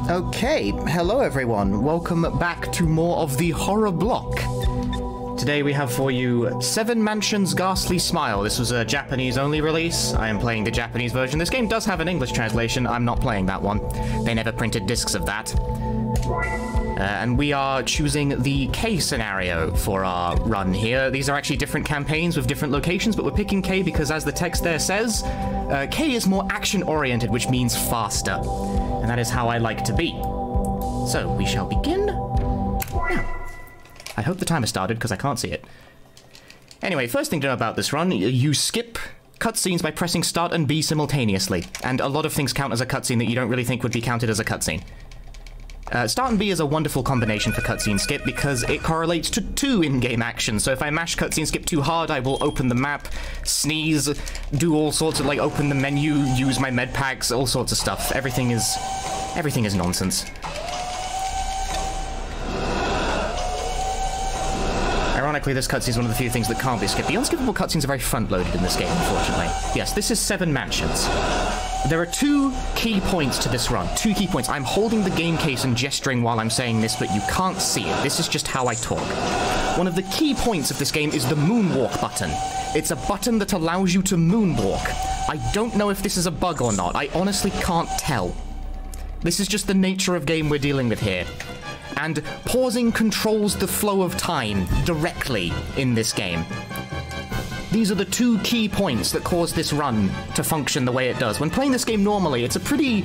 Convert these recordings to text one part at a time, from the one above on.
Okay, hello everyone. Welcome back to more of the horror block. Today we have for you Seven Mansions Ghastly Smile. This was a Japanese-only release. I am playing the Japanese version. This game does have an English translation. I'm not playing that one. They never printed discs of that. And we are choosing the K scenario for our run here. These are actually different campaigns with different locations, but we're picking K because, as the text there says, K is more action-oriented, which means faster. And that is how I like to be. So, we shall begin now. I hope the timer started, because I can't see it. Anyway, first thing to know about this run, you skip cutscenes by pressing start and B simultaneously. And a lot of things count as a cutscene that you don't really think would be counted as a cutscene. Start and B is a wonderful combination for cutscene skip because it correlates to 2 in-game actions. So if I mash cutscene skip too hard, I will open the map, sneeze, do all sorts of, like, open the menu, use my med packs, all sorts of stuff. Everything is nonsense. Ironically, this cutscene is one of the few things that can't be skipped. The unskippable cutscenes are very front-loaded in this game, unfortunately. Yes, this is Seven Mansions. There are 2 key points to this run. 2 key points. I'm holding the game case and gesturing while I'm saying this, but you can't see it. This is just how I talk. One of the key points of this game is the moonwalk button. It's a button that allows you to moonwalk. I don't know if this is a bug or not. I honestly can't tell. This is just the nature of game we're dealing with here. And pausing controls the flow of time directly in this game. These are the 2 key points that cause this run to function the way it does. When playing this game normally, it's a pretty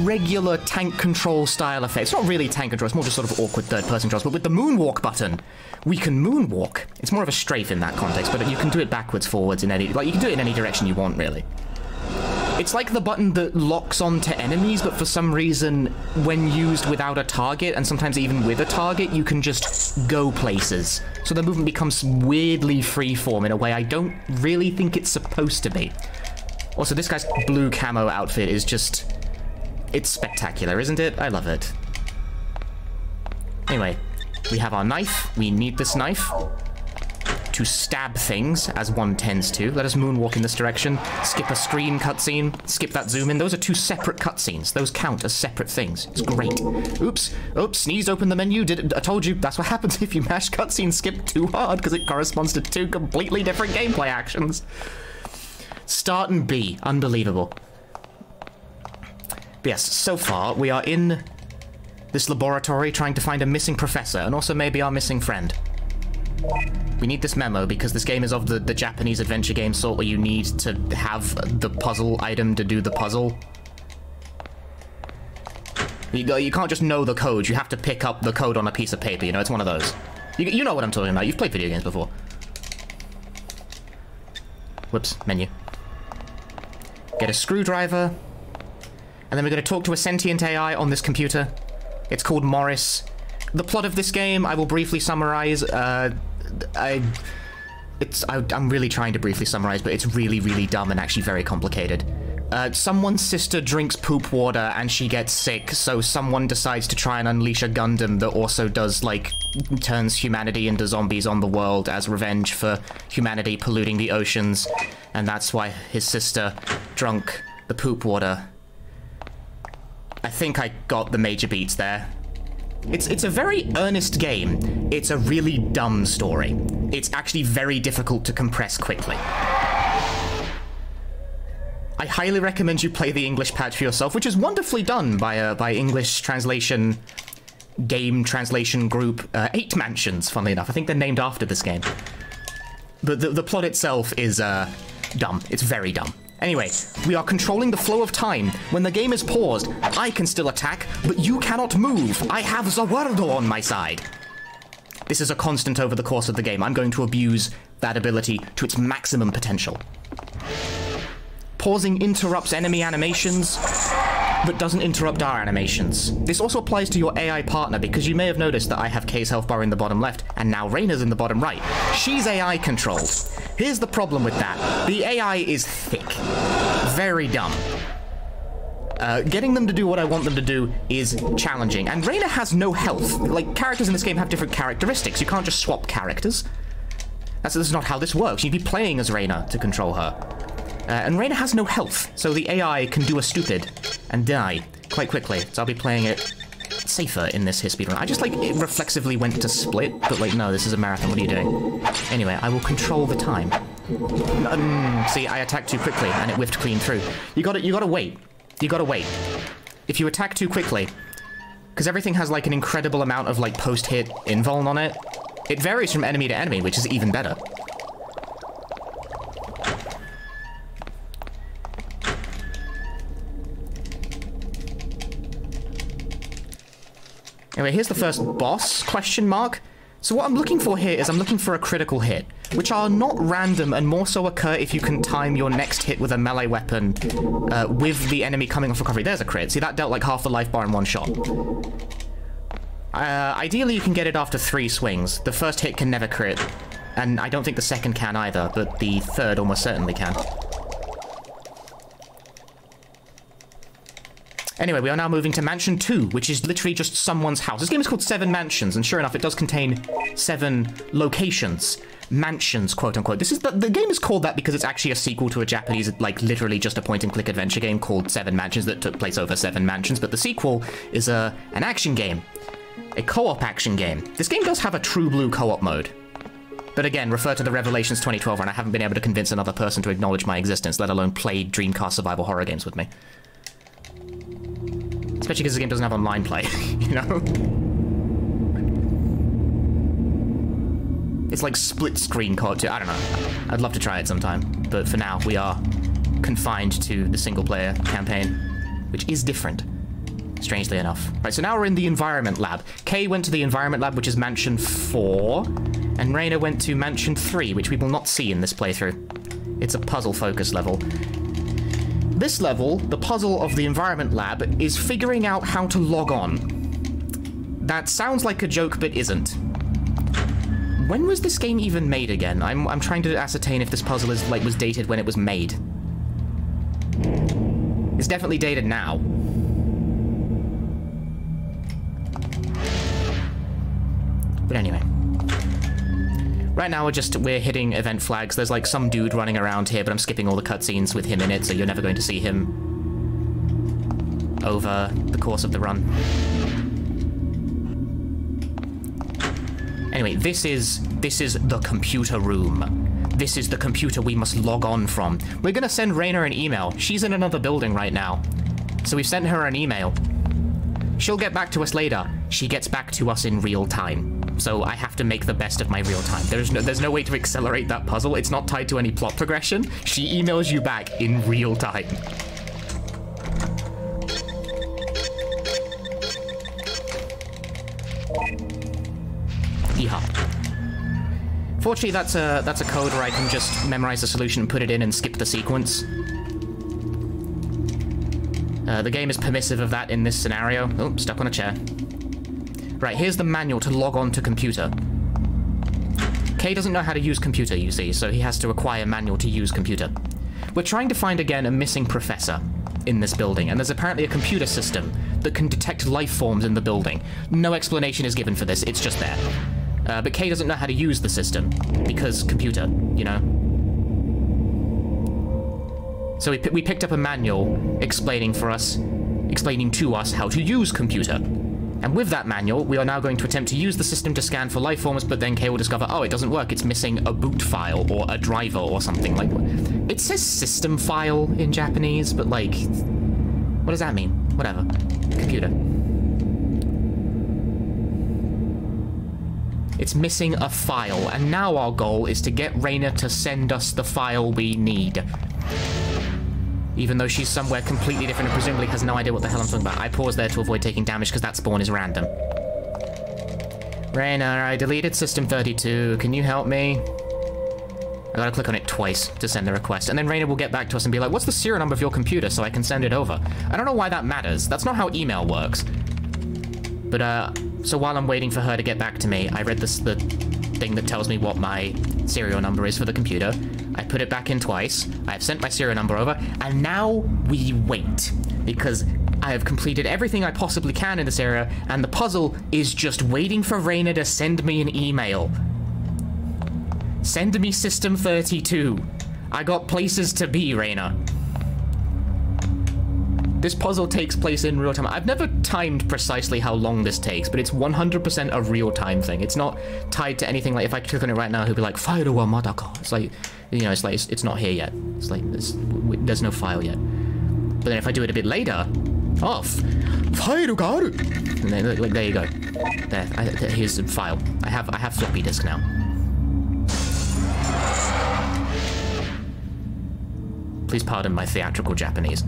regular tank control style effect. It's not really tank control, it's more just sort of awkward third-person controls. But with the moonwalk button, we can moonwalk. It's more of a strafe in that context, but you can do it backwards, forwards, in any... like, you can do it in any direction you want, really. It's like the button that locks onto enemies, but for some reason, when used without a target, and sometimes even with a target, you can just go places. So the movement becomes weirdly freeform in a way I don't really think it's supposed to be. Also, this guy's blue camo outfit is just... it's spectacular, isn't it? I love it. Anyway, we have our knife. We need this knife to stab things, as one tends to. Let us moonwalk in this direction. Skip a screen cutscene. Skip that zoom in. Those are 2 separate cutscenes. Those count as separate things. It's great. Oops. Oops. Sneezed open the menu. I told you, that's what happens if you mash cutscene skip too hard, because it corresponds to 2 completely different gameplay actions. Start and B. Unbelievable. But yes, so far, we are in this laboratory trying to find a missing professor, and also maybe our missing friend. We need this memo because this game is of the Japanese adventure game sort where you need to have the puzzle item to do the puzzle. You can't just know the code, you have to pick up the code on a piece of paper, you know, it's one of those. You know what I'm talking about, you've played video games before. Whoops, menu. Get a screwdriver, and then we're going to talk to a sentient AI on this computer. It's called Morris. The plot of this game, I will briefly summarize. I'm really trying to briefly summarize, but it's really, really dumb and actually very complicated. Someone's sister drinks poop water and she gets sick, so someone decides to try and unleash a Gundam that also does, like, turns humanity into zombies on the world as revenge for humanity polluting the oceans, and that's why his sister drunk the poop water. I think I got the major beats there. It's a very earnest game. It's a really dumb story. It's actually very difficult to compress quickly. I highly recommend you play the English patch for yourself, which is wonderfully done by English translation game translation group 8 Mansions, funnily enough. I think they're named after this game. But the plot itself is dumb. It's very dumb. Anyway, we are controlling the flow of time. When the game is paused, I can still attack, but you cannot move. I have Zawardo on my side. This is a constant over the course of the game. I'm going to abuse that ability to its maximum potential. Pausing interrupts enemy animations, but doesn't interrupt our animations. This also applies to your AI partner, because you may have noticed that I have Kay's health bar in the bottom left, and now Reina's in the bottom right. She's AI controlled. Here's the problem with that. The AI is thick. Very dumb. Getting them to do what I want them to do is challenging. And Reina has no health. Like, characters in this game have different characteristics. You can't just swap characters. This is not how this works. You'd be playing as Reina to control her. And Reina has no health, so the AI can do a stupid and die. quite quickly, so I'll be playing it safer in this hit speedrun. I just, like, it reflexively went to split, but, like, no, this is a marathon. What are you doing? Anyway, I will control the time. See, I attacked too quickly, and it whiffed clean through. You gotta wait. You gotta wait. If you attack too quickly, because everything has, like, an incredible amount of, like, post-hit invuln on it, it varies from enemy to enemy, which is even better. Anyway, here's the first boss, question mark. So what I'm looking for here is I'm looking for a critical hit, which are not random and more so occur if you can time your next hit with a melee weapon with the enemy coming off recovery. There's a crit. See, that dealt like half the life bar in one shot. Ideally, you can get it after 3 swings. The first hit can never crit, and I don't think the second can either, but the third almost certainly can. Anyway, we are now moving to Mansion 2, which is literally just someone's house. This game is called 7 Mansions, and sure enough, it does contain 7 locations. Mansions, quote-unquote. The game is called that because it's actually a sequel to a Japanese, like, literally just a point-and-click adventure game called 7 Mansions that took place over 7 mansions, but the sequel is an action game. A co-op action game. This game does have a true blue co-op mode. But again, refer to the Revelations 2012 run. I haven't been able to convince another person to acknowledge my existence, let alone play Dreamcast survival horror games with me. Especially because this game doesn't have online play, you know? It's like split-screen co-op too. I don't know. I'd love to try it sometime. But for now, we are confined to the single-player campaign, which is different, strangely enough. Right, so now we're in the Environment Lab. Kay went to the Environment Lab, which is Mansion 4, and Reina went to Mansion 3, which we will not see in this playthrough. It's a puzzle-focused level. This level, the puzzle of the Environment Lab, is figuring out how to log on. That sounds like a joke, but isn't. When was this game even made again? I'm trying to ascertain if this puzzle was dated when it was made. It's definitely dated now. But anyway. Right now, we're hitting event flags. There's, like, some dude running around here, but I'm skipping all the cutscenes with him in it, so you're never going to see him over the course of the run. Anyway, this is the computer room. This is the computer we must log on from. We're gonna send Reina an email. She's in another building right now. So we've sent her an email. She'll get back to us later. She gets back to us in real time. So I have to make the best of my real time. There's no way to accelerate that puzzle. It's not tied to any plot progression. She emails you back in real time. Yeehaw. Fortunately, that's a code where I can just memorize the solution and put it in and skip the sequence. The game is permissive of that in this scenario. Oh, stuck on a chair. Right, here's the manual to log on to computer. Kay doesn't know how to use computer, you see, so he has to acquire a manual to use computer. We're trying to find, again, a missing professor in this building, and there's apparently a computer system that can detect life forms in the building. No explanation is given for this, it's just there. But Kay doesn't know how to use the system, because computer, you know? So we picked up a manual explaining to us how to use computer. And with that manual, we are now going to attempt to use the system to scan for life forms, but then Kay will discover, oh, it doesn't work, it's missing a boot file or a driver or something. Like, it says system file in Japanese, but like, what does that mean? Whatever. Computer. It's missing a file, and now our goal is to get Reina to send us the file we need. Even though she's somewhere completely different and presumably has no idea what the hell I'm talking about. I pause there to avoid taking damage because that spawn is random. Reina, I deleted System 32. Can you help me? I gotta click on it twice to send the request. And then Reina will get back to us and be like, what's the serial number of your computer so I can send it over? I don't know why that matters. That's not how email works. But, so while I'm waiting for her to get back to me, I read the thing that tells me what my serial number is for the computer. I put it back in twice. I have sent my serial number over, and now we wait, because I have completed everything I possibly can in this area, and the puzzle is just waiting for Reina to send me an email. Send me System 32. I got places to be, Reina. This puzzle takes place in real time. I've never timed precisely how long this takes, but it's 100% a real-time thing. It's not tied to anything. Like, if I click on it right now, he'll be like, "File wa madaka." It's like, you know, it's not here yet. It's like, there's no file yet. But then if I do it a bit later, file ga aru. And then, like, there you go. There, here's the file. I have floppy disk now. Please pardon my theatrical Japanese.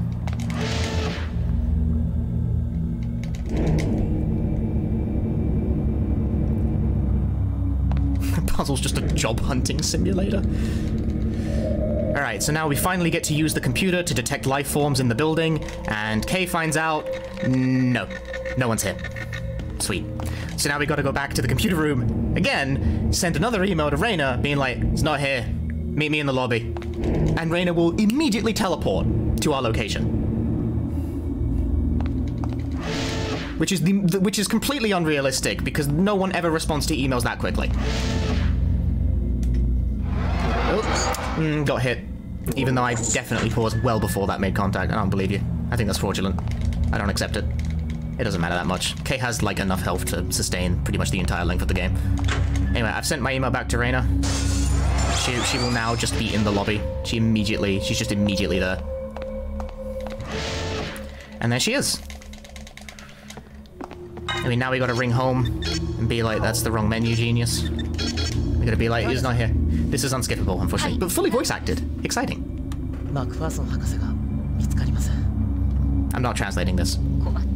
Puzzle's just a job hunting simulator. Alright, so now we finally get to use the computer to detect life forms in the building, and Kay finds out, no one's here. Sweet. So now we gotta go back to the computer room again, send another email to Reina, being like, "It's not here. Meet me in the lobby." And Reina will immediately teleport to our location. Which is completely unrealistic, because no one ever responds to emails that quickly. Oops. Got hit. Even though I definitely paused well before that made contact. I don't believe you. I think that's fraudulent. I don't accept it. It doesn't matter that much. Kay has, like, enough health to sustain pretty much the entire length of the game. Anyway, I've sent my email back to Reina. She will now just be in the lobby. She's just immediately there. And there she is. I mean, now we gotta ring home and be like, "That's the wrong menu, genius." We gotta be like, "He's not here." This is unskippable, unfortunately, but fully voice acted. Exciting. I'm not translating this.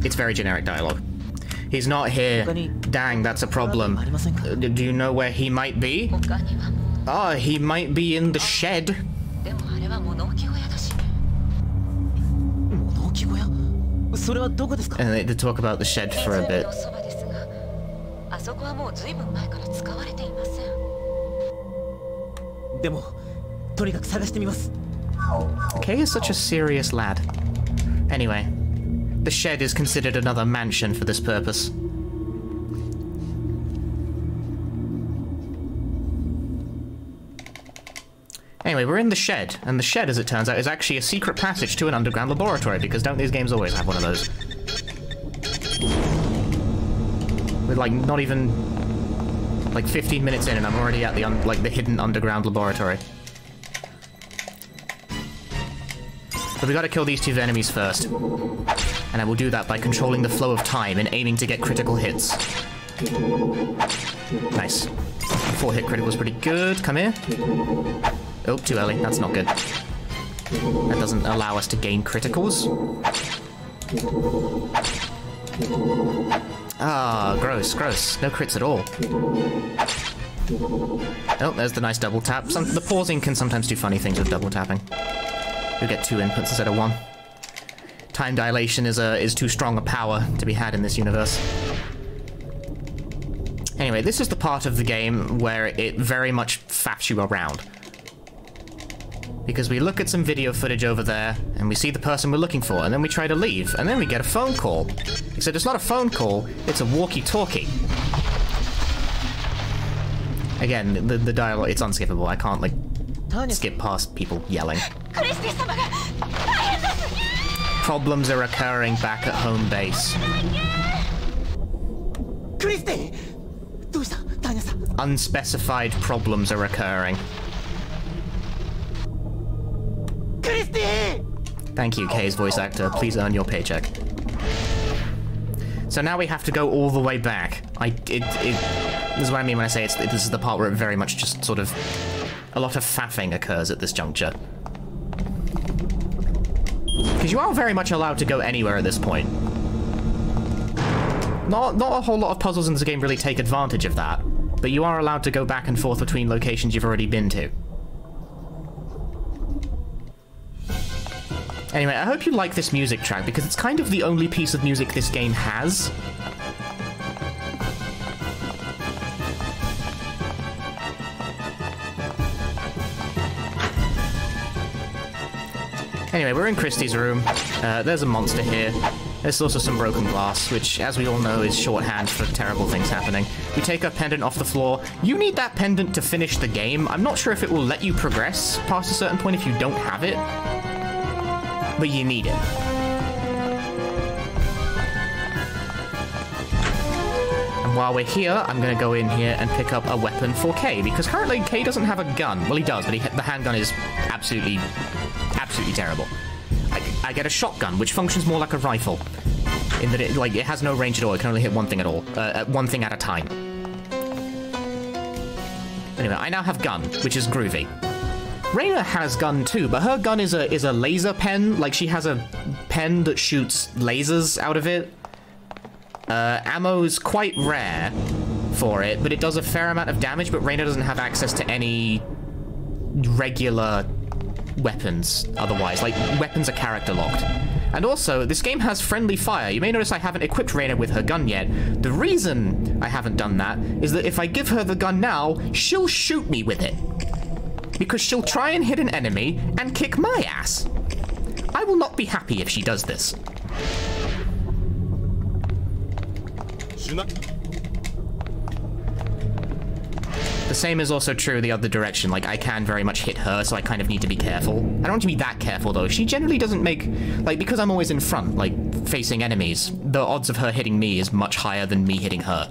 It's very generic dialogue. "He's not here. Dang, that's a problem. Do you know where he might be?" "Oh, he might be in the shed." And they talk about the shed for a bit. Kay is such a serious lad. Anyway, the shed is considered another mansion for this purpose. Anyway, we're in the shed, and the shed, as it turns out, is actually a secret passage to an underground laboratory, because don't these games always have one of those? We're, like, not even, like, 15 minutes in, and I'm already at the hidden underground laboratory. But we gotta kill these two enemies first. And I will do that by controlling the flow of time and aiming to get critical hits. Nice. 4-hit critical is pretty good. Come here. Oh, too early. That's not good. That doesn't allow us to gain criticals. Ah, gross, gross. No crits at all. Oh, there's the nice double tap. The pausing can sometimes do funny things with double tapping. You'll get 2 inputs instead of 1. Time dilation is too strong a power to be had in this universe. Anyway, this is the part of the game where it very much faffs you around. Because we look at some video footage over there, and we see the person we're looking for, and then we try to leave, and then we get a phone call. Except it's not a phone call, it's a walkie-talkie. Again, the dialogue, it's unskippable. I can't, like, skip past people yelling. Problems are occurring back at home base. Unspecified problems are occurring. Thank you, Kay's voice actor. Please earn your paycheck. So now we have to go all the way back. This is what I mean when I say this is the part where it very much just sort of... a lot of faffing occurs at this juncture. Because you are very much allowed to go anywhere at this point. Not a whole lot of puzzles in this game really take advantage of that, but you are allowed to go back and forth between locations you've already been to. Anyway, I hope you like this music track, because it's kind of the only piece of music this game has. Anyway, we're in Christie's room. There's a monster here. There's also some broken glass, which, as we all know, is shorthand for terrible things happening. We take a pendant off the floor. You need that pendant to finish the game. I'm not sure if it will let you progress past a certain point if you don't have it, but you need it. while we're here, I'm going to go in here and pick up a weapon for Kay, because currently Kay doesn't have a gun. Well, he does, but the handgun is absolutely terrible. I get a shotgun, which functions more like a rifle, in that it has no range at all. It can only hit one thing at all, one thing at a time. Anyway, I now have gun, which is groovy. Reyna has gun too, but her gun is a laser pen. Like, she has a pen that shoots lasers out of it. Ammo's quite rare for it, but it does a fair amount of damage, but Reyna doesn't have access to any regular weapons otherwise. Like, weapons are character locked. And also, this game has friendly fire. You may notice I haven't equipped Reyna with her gun yet. The reason I haven't done that is that if I give her the gun now, she'll shoot me with it. Because she'll try and hit an enemy and kick my ass. I will not be happy if she does this. The same is also true the other direction. Like, I can very much hit her, so I kind of need to be careful. I don't want to be that careful, though. She generally doesn't make... Like, because I'm always in front, like, facing enemies, the odds of her hitting me is much higher than me hitting her.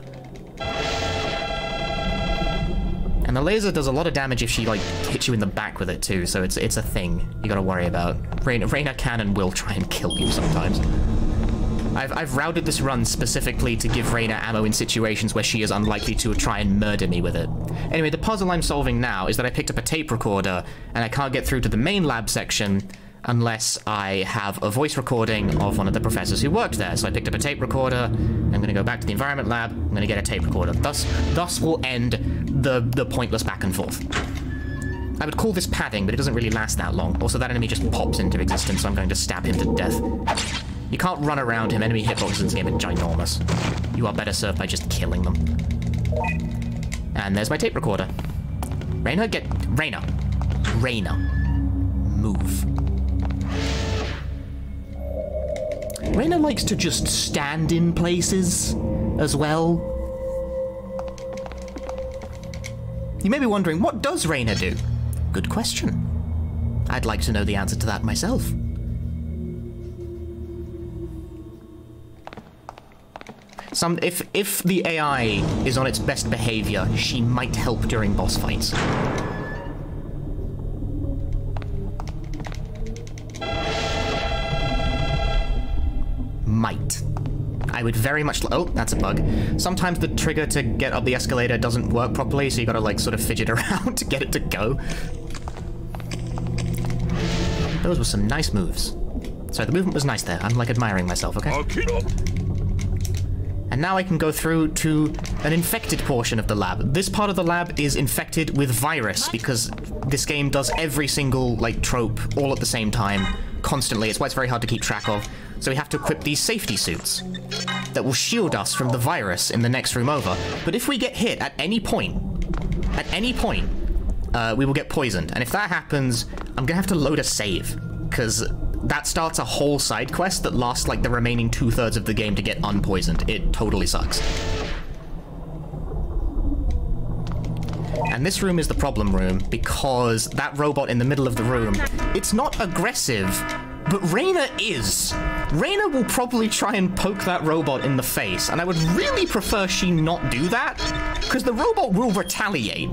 And the laser does a lot of damage if she, like, hits you in the back with it, too, so it's a thing you gotta worry about. Reyna can and will try and kill you sometimes. I've routed this run specifically to give Reyna ammo in situations where she is unlikely to try and murder me with it. Anyway, the puzzle I'm solving now is that I picked up a tape recorder, and I can't get through to the main lab section unless I have a voice recording of one of the professors who worked there. So I picked up a tape recorder, I'm going to go back to the environment lab, I'm going to get a tape recorder. Thus will end the pointless back and forth. I would call this padding, but it doesn't really last that long. Also, that enemy just pops into existence, so I'm going to stab him to death. You can't run around him. Enemy hitboxes in this game are ginormous. You are better served by just killing them. And there's my tape recorder. Reyna, Reyna. Move. Reyna likes to just stand in places as well. You may be wondering, what does Reyna do? Good question. I'd like to know the answer to that myself. If the AI is on its best behavior, she might help during boss fights. Might. I would very much... Oh, that's a bug. Sometimes the trigger to get up the escalator doesn't work properly, so you gotta, like, sort of fidget around to get it to go. Those were some nice moves. Sorry, the movement was nice there. I'm, like, admiring myself, okay? And now I can go through to an infected portion of the lab. This part of the lab is infected with virus because this game does every single, like, trope all at the same time, constantly. It's why it's very hard to keep track of. So we have to equip these safety suits that will shield us from the virus in the next room over. But if we get hit at any point, we will get poisoned. And if that happens, I'm gonna have to load a save, because that starts a whole side quest that lasts like the remaining 2/3 of the game to get unpoisoned. It totally sucks. And this room is the problem room, because that robot in the middle of the room, it's not aggressive, but Reyna is. Reyna will probably try and poke that robot in the face, and I would really prefer she not do that, because the robot will retaliate.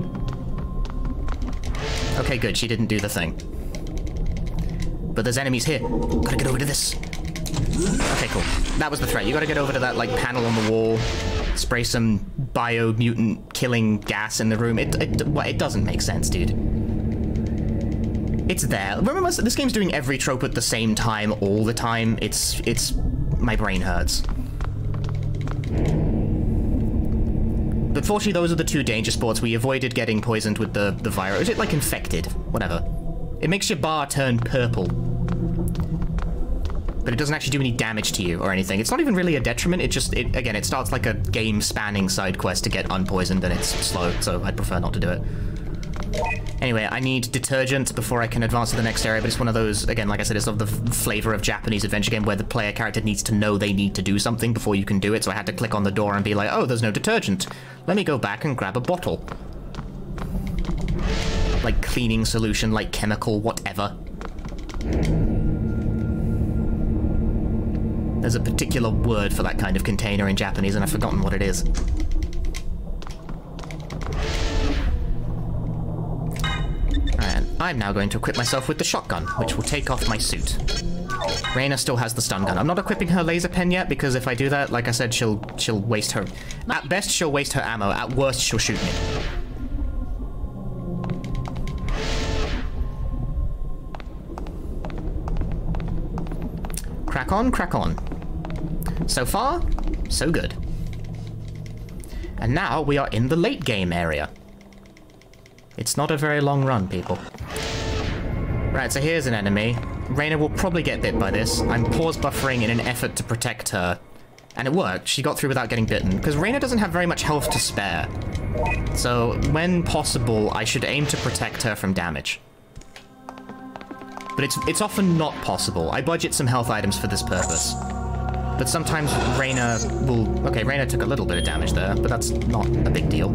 Okay, good, she didn't do the thing. But there's enemies here. Gotta get over to this. Okay, cool. That was the threat. You gotta get over to that, like, panel on the wall, spray some bio-mutant killing gas in the room. It doesn't make sense, dude. It's there. Remember, this game's doing every trope at the same time, all the time. It's... my brain hurts. But fortunately, those are the two danger spots. We avoided getting poisoned with the virus. Is it, like, infected? Whatever. It makes your bar turn purple. But it doesn't actually do any damage to you or anything. It's not even really a detriment. Again, it starts like a game-spanning side quest to get unpoisoned, and it's slow, so I'd prefer not to do it. Anyway, I need detergent before I can advance to the next area, but it's one of those, again, like I said, it's of the flavor of Japanese adventure game where the player character needs to know they need to do something before you can do it, so I had to click on the door and be like, oh, there's no detergent. Let me go back and grab a bottle. Like cleaning solution, like chemical, whatever. There's a particular word for that kind of container in Japanese, and I've forgotten what it is. I'm now going to equip myself with the shotgun, which will take off my suit. Reyna still has the stun gun. I'm not equipping her laser pen yet, because if I do that, like I said, she'll waste her... At best, she'll waste her ammo. At worst, she'll shoot me. Crack on, crack on. So far, so good. And now we are in the late game area. It's not a very long run, people. Right, so here's an enemy. Reyna will probably get bit by this. I'm pause buffering in an effort to protect her. And it worked. She got through without getting bitten. Because Reyna doesn't have very much health to spare. So, when possible, I should aim to protect her from damage. But it's often not possible. I budget some health items for this purpose. But sometimes Reyna will... Okay, Reyna took a little bit of damage there, but that's not a big deal.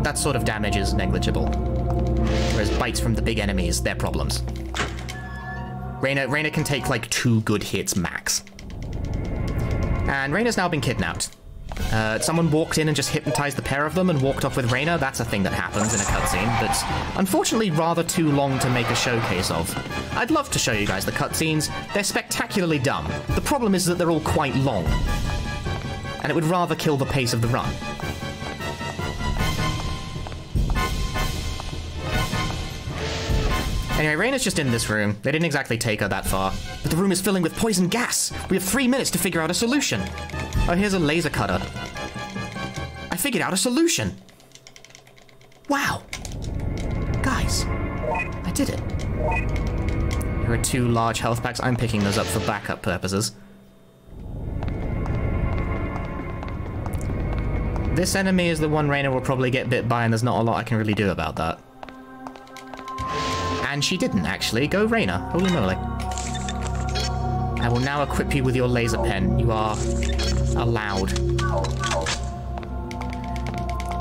That sort of damage is negligible. Whereas bites from the big enemies, they're problems. Reyna can take like 2 good hits max. And Reyna's now been kidnapped. Someone walked in and just hypnotized the pair of them and walked off with Reyna. That's a thing that happens in a cutscene, but unfortunately rather too long to make a showcase of. I'd love to show you guys the cutscenes. They're spectacularly dumb. The problem is that they're all quite long. And it would rather kill the pace of the run. Anyway, Reyna's just in this room. They didn't exactly take her that far. But the room is filling with poison gas. We have 3 minutes to figure out a solution. Oh, here's a laser cutter. I figured out a solution. Wow. Guys, I did it. Here are 2 large health packs. I'm picking those up for backup purposes. This enemy is the one Reyna will probably get bit by, and there's not a lot I can really do about that. And she didn't, actually. Go, Reyna. Holy moly. I will now equip you with your laser pen. You are allowed.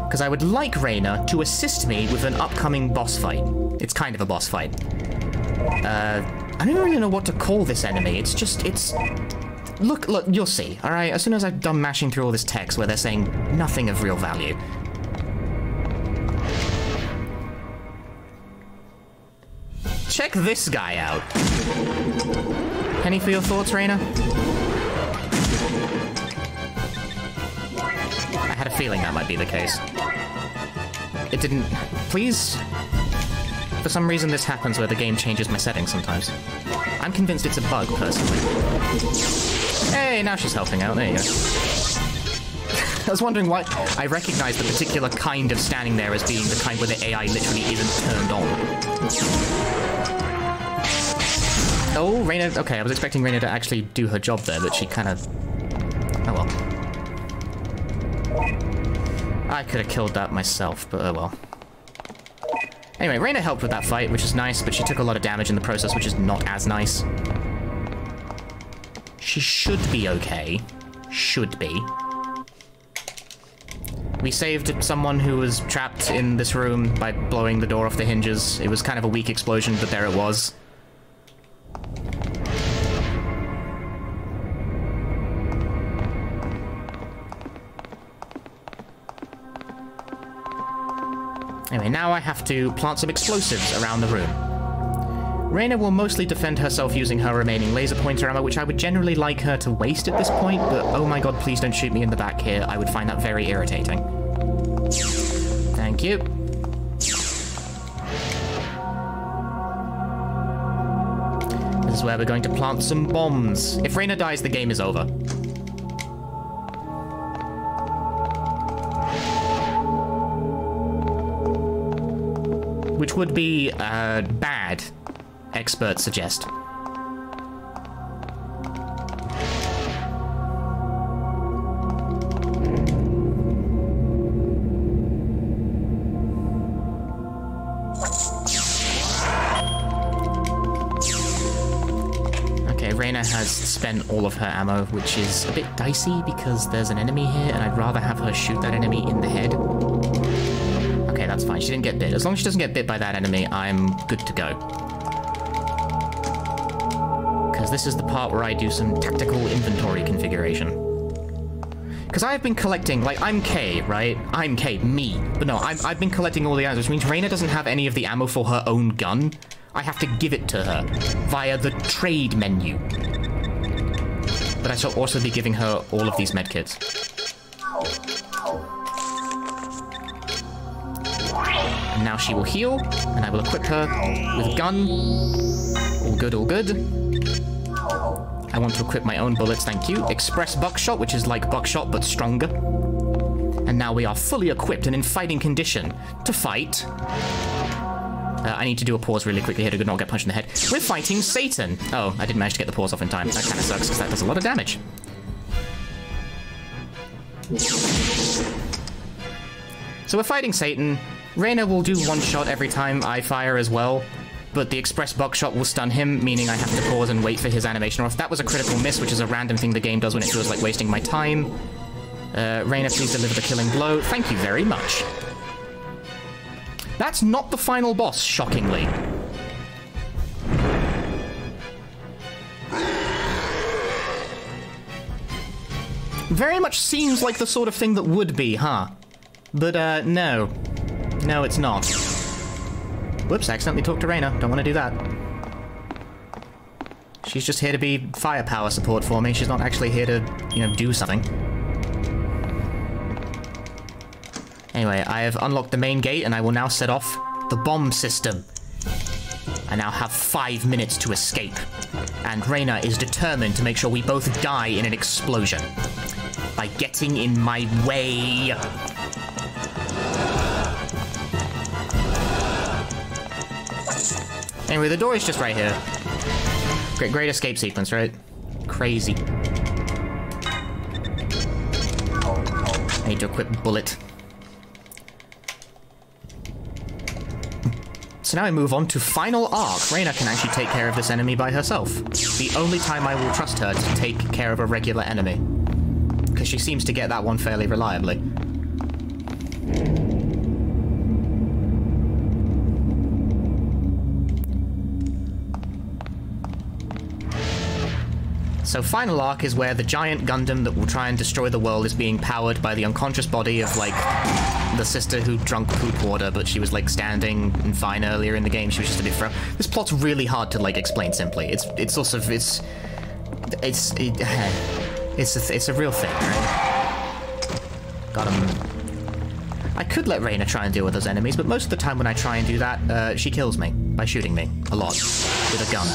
Because I would like Reyna to assist me with an upcoming boss fight. It's kind of a boss fight. I don't really know what to call this enemy. It's just, it's... Look, you'll see, alright? As soon as I'm done mashing through all this text where they're saying nothing of real value. Check this guy out. Penny for your thoughts, Reyna? I had a feeling that might be the case. It didn't... Please? For some reason this happens where the game changes my settings sometimes. I'm convinced it's a bug, personally. Hey, now she's helping out. There you go. I was wondering why I recognized the particular kind of standing there as being the kind where the AI literally isn't turned on. Oh, Reyna... Okay, I was expecting Reyna to actually do her job there, but she kind of... Oh well. I could have killed that myself, but oh well. Anyway, Reyna helped with that fight, which is nice, but she took a lot of damage in the process, which is not as nice. She should be okay. Should be. We saved someone who was trapped in this room by blowing the door off the hinges. It was kind of a weak explosion, but there it was. Anyway, now I have to plant some explosives around the room. Reyna will mostly defend herself using her remaining laser pointer ammo, which I would generally like her to waste at this point, but oh my god, please don't shoot me in the back here. I would find that very irritating. Thank you. This is where we're going to plant some bombs. If Reyna dies, the game is over. Which would be, bad, experts suggest. Okay, Reyna has spent all of her ammo, which is a bit dicey because there's an enemy here, and I'd rather have her shoot that enemy in the head. Okay, that's fine. She didn't get bit. As long as she doesn't get bit by that enemy, I'm good to go. Because this is the part where I do some tactical inventory configuration. Because I've been collecting, like, I'm K, right? I'm K, me. But no, I've been collecting all the items, which means Reina doesn't have any of the ammo for her own gun. I have to give it to her via the trade menu. But I shall also be giving her all of these medkits. And now she will heal, and I will equip her with a gun. All good, all good. I want to equip my own bullets, thank you. Express buckshot, which is like buckshot, but stronger. And now we are fully equipped and in fighting condition to fight. I need to do a pause really quickly here to not get punched in the head. We're fighting Satan. Oh, I didn't manage to get the pause off in time. That kind of sucks, because that does a lot of damage. So we're fighting Satan. Reina will do one shot every time I fire as well, but the express buckshot will stun him, meaning I have to pause and wait for his animation. Or if that was a critical miss, which is a random thing the game does when it feels like wasting my time. Reina, please deliver the killing blow. Thank you very much. That's not the final boss, shockingly. Very much seems like the sort of thing that would be, huh? But, no. No, it's not. Whoops, I accidentally talked to Reina. Don't want to do that. She's just here to be firepower support for me. She's not actually here to, you know, do something. Anyway, I have unlocked the main gate, and I will now set off the bomb system. I now have 5 minutes to escape. And Reina is determined to make sure we both die in an explosion. By getting in my way. Anyway, the door is just right here. Great escape sequence, right? Crazy. I need to equip bullet. So now I move on to final arc. Reina can actually take care of this enemy by herself. The only time I will trust her to take care of a regular enemy. Because she seems to get that one fairly reliably. So final arc is where the giant Gundam that will try and destroy the world is being powered by the unconscious body of, like, the sister who drunk poop water, but she was, like, standing and fine earlier in the game. She was just a bit This plot's really hard to, like, explain simply. It's a real thing, right? Got him. I could let Reina try and deal with those enemies, but most of the time when I try and do that, she kills me by shooting me a lot with a gun.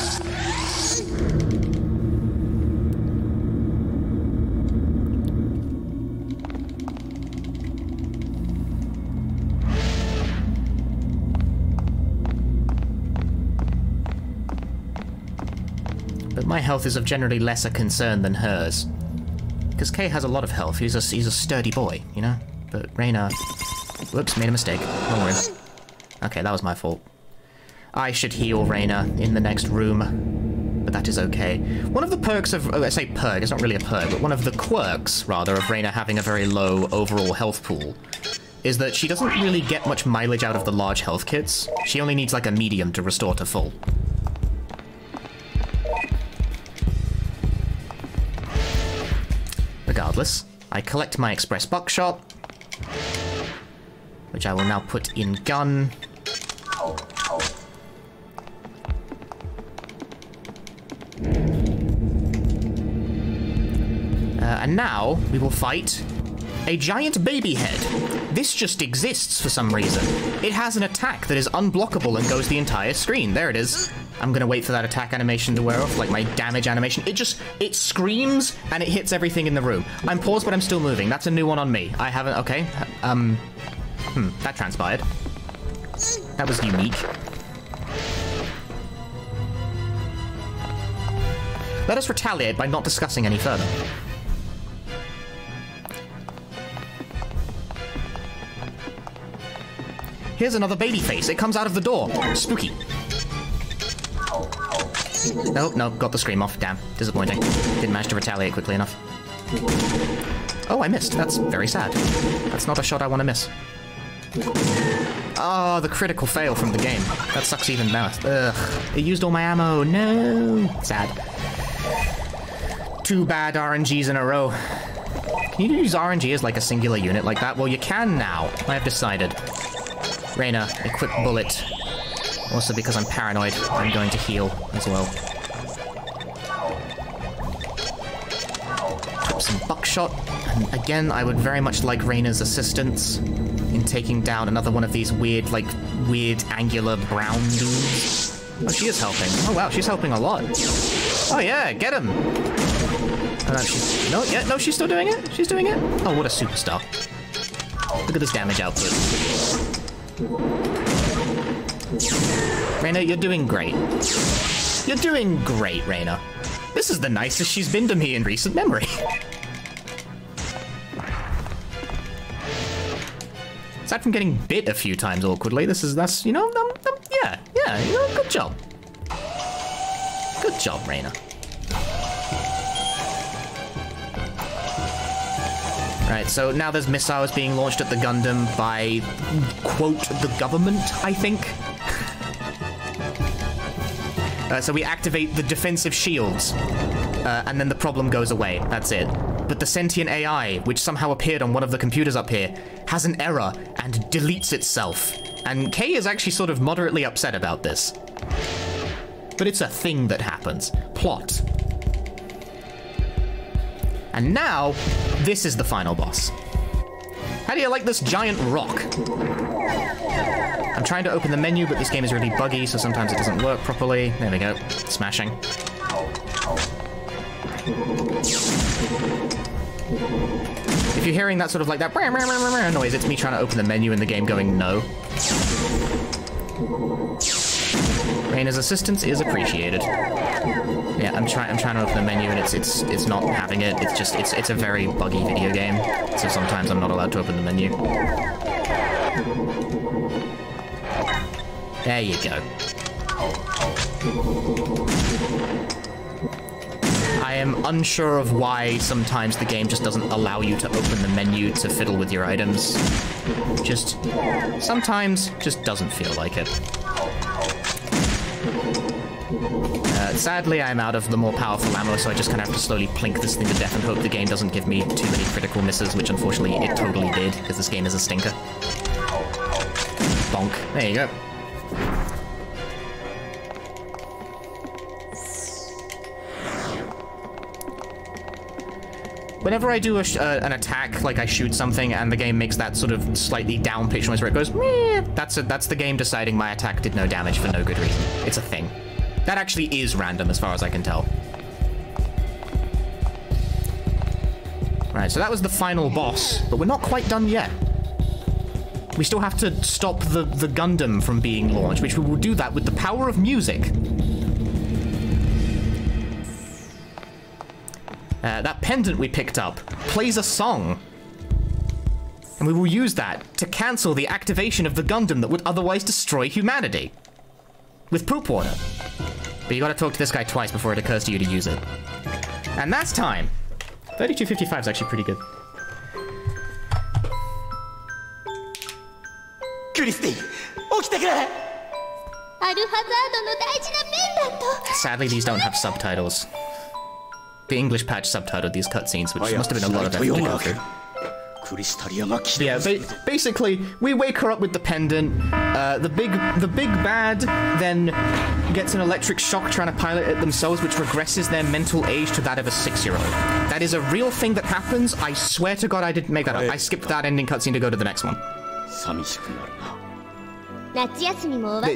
But my health is of generally lesser concern than hers. Because Kay has a lot of health. He's a sturdy boy, you know? But Reina... Whoops, made a mistake. Wrong room. Okay, that was my fault. I should heal Reina in the next room. But that is okay. One of the perks of... Oh, I say perk, it's not really a perk, but one of the quirks, rather, of Reina having a very low overall health pool is that she doesn't really get much mileage out of the large health kits. She only needs, like, a medium to restore to full. Regardless, I collect my express buckshot, which I will now put in gun. And now we will fight a giant baby head. This just exists for some reason. It has an attack that is unblockable and goes the entire screen. There it is. I'm gonna wait for that attack animation to wear off, like my damage animation. It screams and it hits everything in the room. I'm paused, but I'm still moving. That's a new one on me. I haven't, okay. That transpired. That was unique. Let us retaliate by not discussing any further. Here's another baby face. It comes out of the door. Spooky. Nope, nope, got the scream off. Damn, disappointing. Didn't manage to retaliate quickly enough. Oh, I missed. That's very sad. That's not a shot I want to miss. Oh, the critical fail from the game. That sucks even more. Ugh. It used all my ammo. No. Sad. 2 bad RNGs in a row. Can you use RNG as like a singular unit like that? Well, you can now. I have decided. Reyna, equip bullet. Also, because I'm paranoid, I'm going to heal as well. Equip some buckshot. And again, I would very much like Reyna's assistance in taking down another one of these weird, like, weird angular brown dudes. Oh, she is helping. Oh, wow, she's helping a lot. Oh, yeah, get him. She's... No, yeah, no, she's still doing it. She's doing it. Oh, what a superstar. Look at this damage output. Reyna, you're doing great. You're doing great, Reyna. This is the nicest she's been to me in recent memory. Aside from getting bit a few times awkwardly, that's, you know, yeah, you know, good job. Good job, Reyna. Right, so now there's missiles being launched at the Gundam by, quote, the government, I think. So we activate the defensive shields, and then the problem goes away. That's it. But the sentient AI, which somehow appeared on one of the computers up here, has an error and deletes itself. And Kay is actually sort of moderately upset about this. But it's a thing that happens. Plot. And now, this is the final boss. How do you like this giant rock? I'm trying to open the menu, but this game is really buggy, so sometimes it doesn't work properly. There we go. Smashing. If you're hearing that sort of like that noise, it's me trying to open the menu and the game going no. Reyna's assistance is appreciated. Yeah, I'm trying to open the menu and it's not having it. It's just it's a very buggy video game, so sometimes I'm not allowed to open the menu. There you go. I am unsure of why sometimes the game just doesn't allow you to open the menu to fiddle with your items. Just sometimes just doesn't feel like it. Sadly, I'm out of the more powerful ammo, so I just kind of have to slowly plink this thing to death and hope the game doesn't give me too many critical misses, which unfortunately it totally did, because this game is a stinker. Bonk. There you go. Whenever I do an attack, like I shoot something, and the game makes that sort of slightly down-pitched noise where it goes, meh, that's the game deciding my attack did no damage for no good reason. It's a thing. That actually is random as far as I can tell. Right, so that was the final boss, but we're not quite done yet. We still have to stop the Gundam from being launched, which we will do that with the power of music. That pendant we picked up plays a song. And we will use that to cancel the activation of the Gundam that would otherwise destroy humanity. With poop water. But you gotta talk to this guy twice before it occurs to you to use it. And that's time. 3255 is actually pretty good. Sadly, these don't have subtitles. The English patch subtitled these cutscenes, which must have been a lot of effort to go through. Yeah, basically, we wake her up with the pendant. The big bad then gets an electric shock trying to pilot it themselves, which regresses their mental age to that of a 6-year-old. That is a real thing that happens. I swear to God I didn't make that up. I skipped that ending cutscene to go to the next one.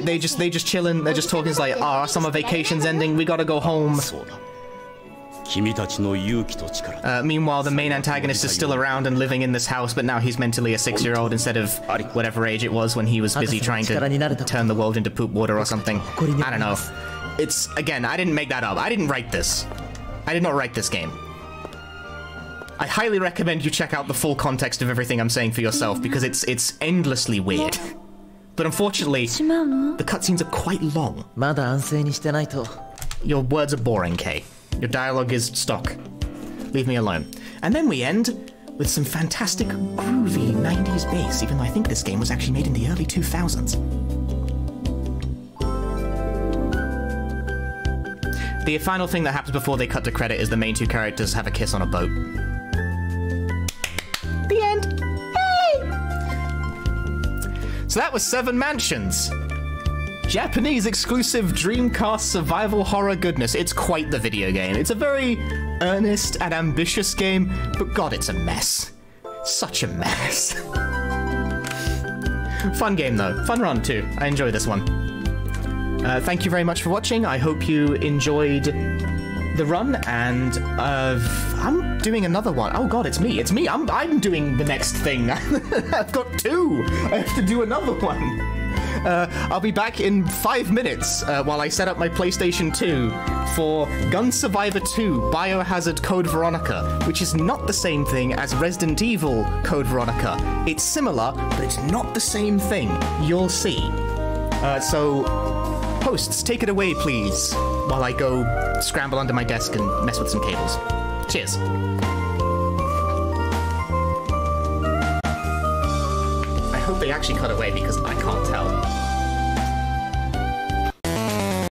They just chilling. They're just talking. It's like, summer vacation's ending. We gotta go home. Meanwhile, the main antagonist is still around and living in this house, but now he's mentally a 6-year-old instead of whatever age it was when he was busy trying to turn the world into poop water or something. I don't know. It's, again, I didn't make that up. I didn't write this. I did not write this game. I highly recommend you check out the full context of everything I'm saying for yourself, because it's endlessly weird. But unfortunately, the cutscenes are quite long. Your words are boring, Kay. Your dialogue is stock. Leave me alone. And then we end with some fantastic, groovy 90s bass, even though I think this game was actually made in the early 2000s. The final thing that happens before they cut to credit is the main two characters have a kiss on a boat. So that was 7 Mansions. Japanese exclusive Dreamcast survival horror goodness. It's quite the video game. It's a very earnest and ambitious game, but god, it's a mess. Such a mess. Fun game though. Fun run too. I enjoyed this one. Thank you very much for watching. I hope you enjoyed the run, and I'm doing another one. Oh god, it's me. It's me. I'm doing the next thing. I've got 2. I have to do another one. I'll be back in 5 minutes while I set up my PlayStation 2 for Gun Survivor 2 Biohazard Code Veronica, which is not the same thing as Resident Evil Code Veronica. It's similar, but it's not the same thing. You'll see. So, hosts, take it away, please, while I go scramble under my desk and mess with some cables. Cheers. I hope they actually cut away because I can't tell.